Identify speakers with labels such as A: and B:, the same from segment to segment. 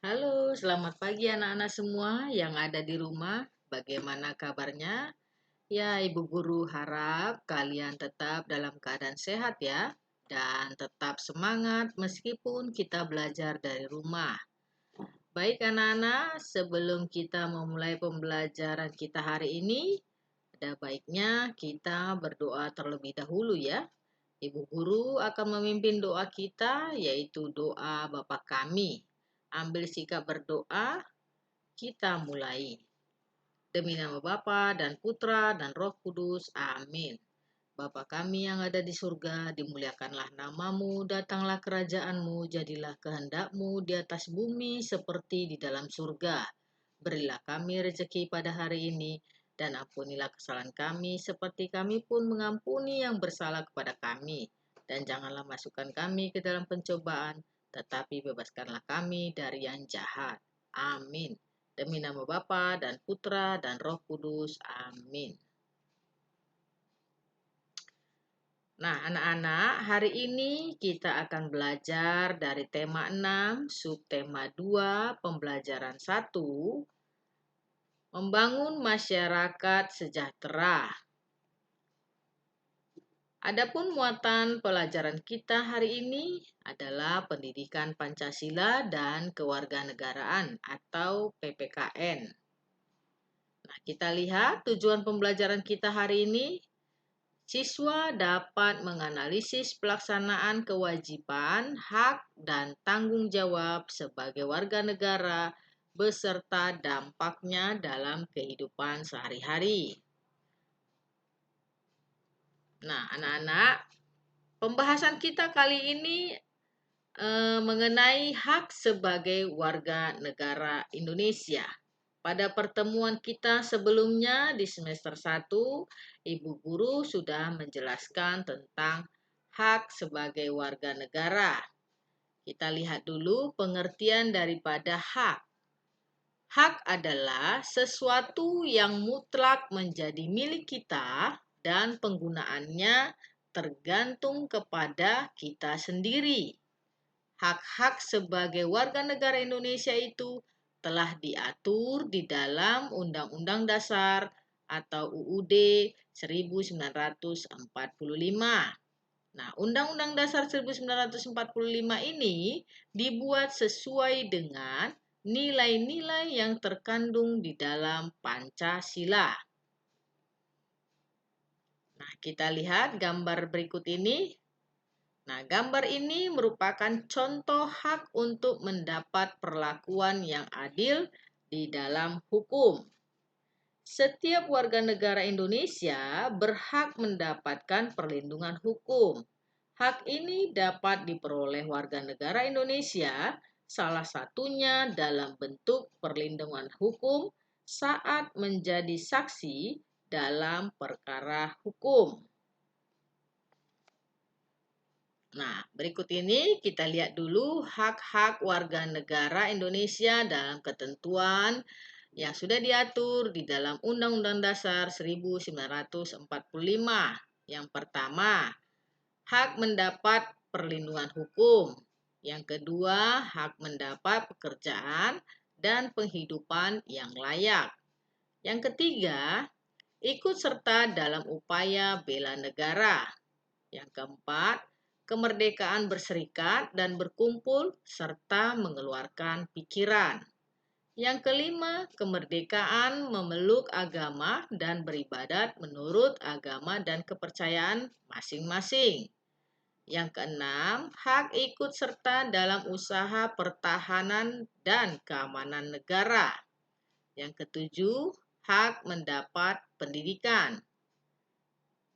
A: Halo, selamat pagi anak-anak semua yang ada di rumah. Bagaimana kabarnya? Ya, Ibu Guru harap kalian tetap dalam keadaan sehat ya, dan tetap semangat meskipun kita belajar dari rumah. Baik anak-anak, sebelum kita memulai pembelajaran kita hari ini, ada baiknya kita berdoa terlebih dahulu ya. Ibu Guru akan memimpin doa kita, yaitu doa Bapa kami. Ambil sikap berdoa, kita mulai. Demi nama Bapa dan Putra dan Roh Kudus. Amin. Bapa kami yang ada di surga, dimuliakanlah namamu, datanglah kerajaanmu, jadilah kehendakmu di atas bumi seperti di dalam surga. Berilah kami rezeki pada hari ini, dan ampunilah kesalahan kami, seperti kami pun mengampuni yang bersalah kepada kami. Dan janganlah masukkan kami ke dalam pencobaan, tetapi bebaskanlah kami dari yang jahat. Amin. Demi nama Bapa dan Putra dan Roh Kudus. Amin. Nah, anak-anak, hari ini kita akan belajar dari tema 6, subtema 2, pembelajaran 1, membangun masyarakat sejahtera. Adapun muatan pelajaran kita hari ini adalah pendidikan Pancasila dan kewarganegaraan atau PPKN. Nah, kita lihat tujuan pembelajaran kita hari ini. Siswa dapat menganalisis pelaksanaan kewajiban, hak, dan tanggung jawab sebagai warga negara beserta dampaknya dalam kehidupan sehari-hari. Nah, anak-anak, pembahasan kita kali ini mengenai hak sebagai warga negara Indonesia. Pada pertemuan kita sebelumnya di semester 1, Ibu Guru sudah menjelaskan tentang hak sebagai warga negara. Kita lihat dulu pengertian daripada hak. Hak adalah sesuatu yang mutlak menjadi milik kita dan penggunaannya tergantung kepada kita sendiri. Hak-hak sebagai warga negara Indonesia itu telah diatur di dalam Undang-Undang Dasar atau UUD 1945. Nah, Undang-Undang Dasar 1945 ini dibuat sesuai dengan nilai-nilai yang terkandung di dalam Pancasila. Nah, kita lihat gambar berikut ini. Nah, gambar ini merupakan contoh hak untuk mendapat perlakuan yang adil di dalam hukum. Setiap warga negara Indonesia berhak mendapatkan perlindungan hukum. Hak ini dapat diperoleh warga negara Indonesia, salah satunya dalam bentuk perlindungan hukum saat menjadi saksi dalam perkara hukum. Nah, berikut ini kita lihat dulu hak-hak warga negara Indonesia dalam ketentuan yang sudah diatur di dalam Undang-Undang Dasar 1945. Yang pertama, hak mendapat perlindungan hukum. Yang kedua, hak mendapat pekerjaan dan penghidupan yang layak. Yang ketiga, ikut serta dalam upaya bela negara. Yang keempat, kemerdekaan berserikat dan berkumpul serta mengeluarkan pikiran. Yang kelima, kemerdekaan memeluk agama dan beribadat menurut agama dan kepercayaan masing-masing. Yang keenam, hak ikut serta dalam usaha pertahanan dan keamanan negara. Yang ketujuh, hak mendapat pendidikan.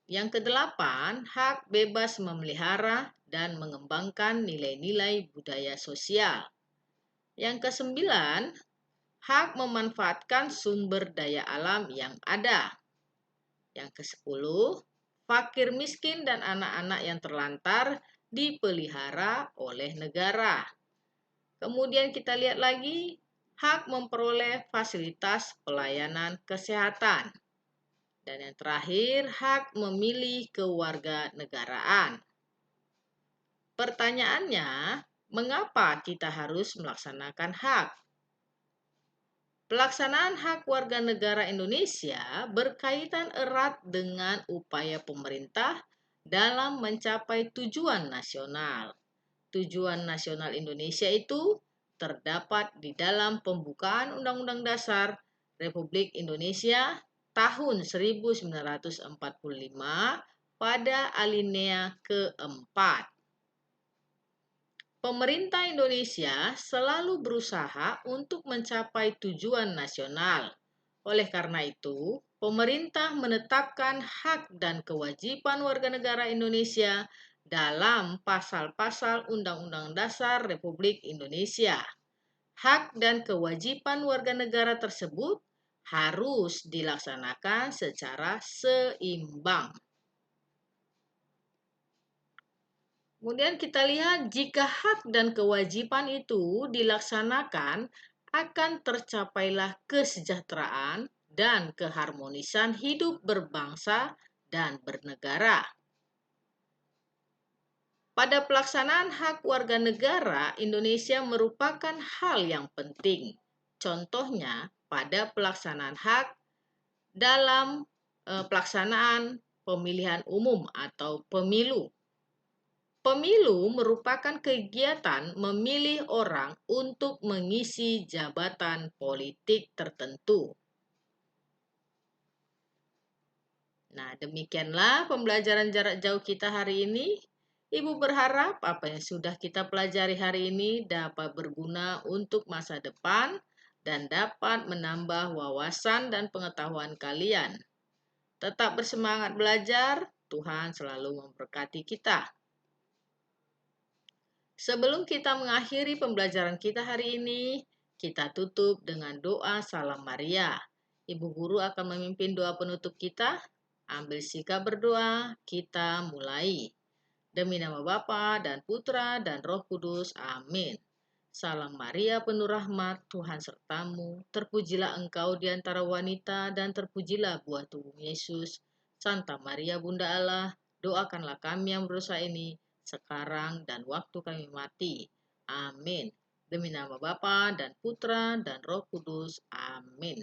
A: Yang kedelapan, hak bebas memelihara dan mengembangkan nilai-nilai budaya sosial. Yang kesembilan, hak memanfaatkan sumber daya alam yang ada. Yang kesepuluh, fakir miskin dan anak-anak yang terlantar dipelihara oleh negara. Kemudian kita lihat lagi, hak memperoleh fasilitas pelayanan kesehatan. Dan yang terakhir, hak memilih kewarganegaraan. Pertanyaannya, Mengapa kita harus melaksanakan hak? Pelaksanaan hak warga negara Indonesia berkaitan erat dengan upaya pemerintah dalam mencapai tujuan nasional. Tujuan nasional Indonesia itu terdapat di dalam pembukaan Undang-Undang Dasar Republik Indonesia tahun 1945 pada alinea keempat. Pemerintah Indonesia selalu berusaha untuk mencapai tujuan nasional. Oleh karena itu, pemerintah menetapkan hak dan kewajiban warga negara Indonesia dalam pasal-pasal Undang-Undang Dasar Republik Indonesia. Hak dan kewajiban warga negara tersebut harus dilaksanakan secara seimbang. Kemudian kita lihat jika hak dan kewajiban itu dilaksanakan, akan tercapailah kesejahteraan dan keharmonisan hidup berbangsa dan bernegara. Pada pelaksanaan hak warga negara, Indonesia merupakan hal yang penting. Contohnya, pada pelaksanaan hak dalam pelaksanaan pemilihan umum atau pemilu. Pemilu merupakan kegiatan memilih orang untuk mengisi jabatan politik tertentu. Nah, demikianlah pembelajaran jarak jauh kita hari ini. Ibu berharap apa yang sudah kita pelajari hari ini dapat berguna untuk masa depan dan dapat menambah wawasan dan pengetahuan kalian. Tetap bersemangat belajar, Tuhan selalu memberkati kita. Sebelum kita mengakhiri pembelajaran kita hari ini, kita tutup dengan doa Salam Maria. Ibu guru akan memimpin doa penutup kita. Ambil sikap berdoa, kita mulai. Demi nama Bapa dan Putra dan Roh Kudus. Amin. Salam Maria penuh rahmat, Tuhan sertamu. Terpujilah engkau di antara wanita dan terpujilah buah tubuh Yesus. Santa Maria Bunda Allah, doakanlah kami yang berdosa ini sekarang dan waktu kami mati. Amin. Demi nama Bapa dan Putra dan Roh Kudus. Amin.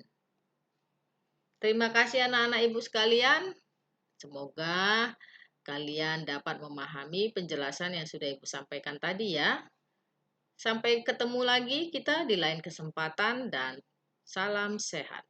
A: Terima kasih anak-anak ibu sekalian. Semoga kalian dapat memahami penjelasan yang sudah ibu sampaikan tadi ya. Sampai ketemu lagi kita di lain kesempatan dan salam sehat.